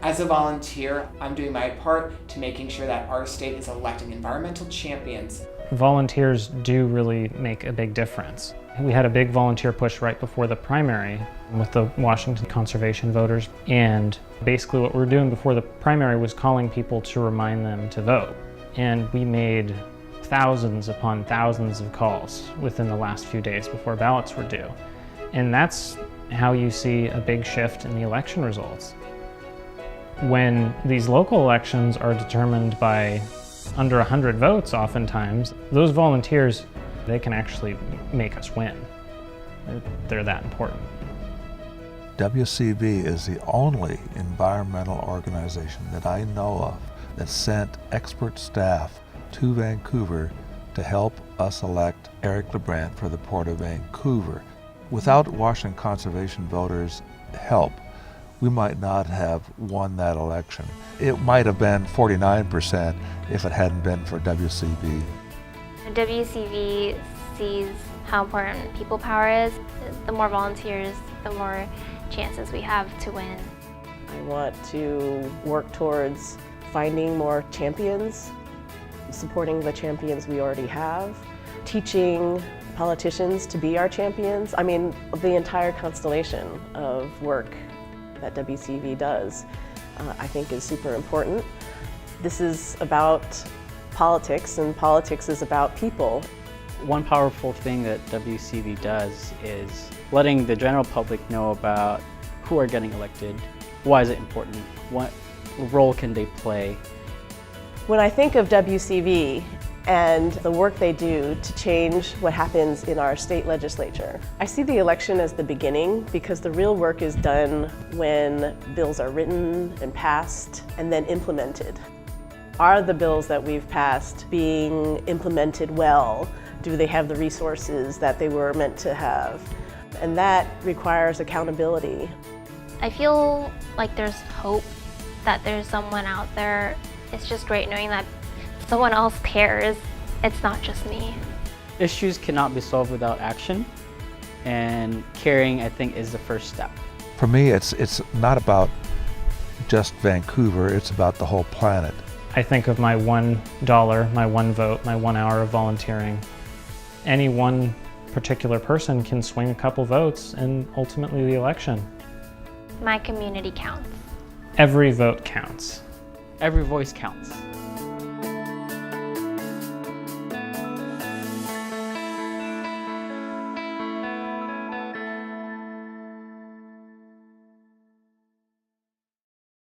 As a volunteer, I'm doing my part to making sure that our state is electing environmental champions. Volunteers do really make a big difference. We had a big volunteer push right before the primary with the Washington conservation voters, and basically what we were doing before the primary was calling people to remind them to vote. And we made thousands upon thousands of calls within the last few days before ballots were due. And that's how you see a big shift in the election results. When these local elections are determined by under 100 votes oftentimes, those volunteers, they can actually make us win. They're that important. WCV is the only environmental organization that I know of that sent expert staff to Vancouver to help us elect Eric LeBrant for the Port of Vancouver. Without Washington conservation voters' help, we might not have won that election. It might have been 49% if it hadn't been for WCV. WCV sees how important people power is. The more volunteers, the more chances we have to win. I want to work towards finding more champions, supporting the champions we already have, teaching politicians to be our champions. I mean, the entire constellation of work that WCV does, I think is super important. This is about politics, and politics is about people. One powerful thing that WCV does is letting the general public know about who are getting elected, why is it important, what role can they play. When I think of WCV and the work they do to change what happens in our state legislature, I see the election as the beginning, because the real work is done when bills are written and passed and then implemented. Are the bills that we've passed being implemented well? Do they have the resources that they were meant to have? And that requires accountability. I feel like there's hope, that there's someone out there. It's just great knowing that someone else cares. It's not just me. Issues cannot be solved without action, and caring, I think, is the first step. For me, it's not about just Vancouver, it's about the whole planet. I think of my $1, my one vote, my 1 hour of volunteering. Any one particular person can swing a couple votes and ultimately the election. My community counts. Every vote counts. Every voice counts.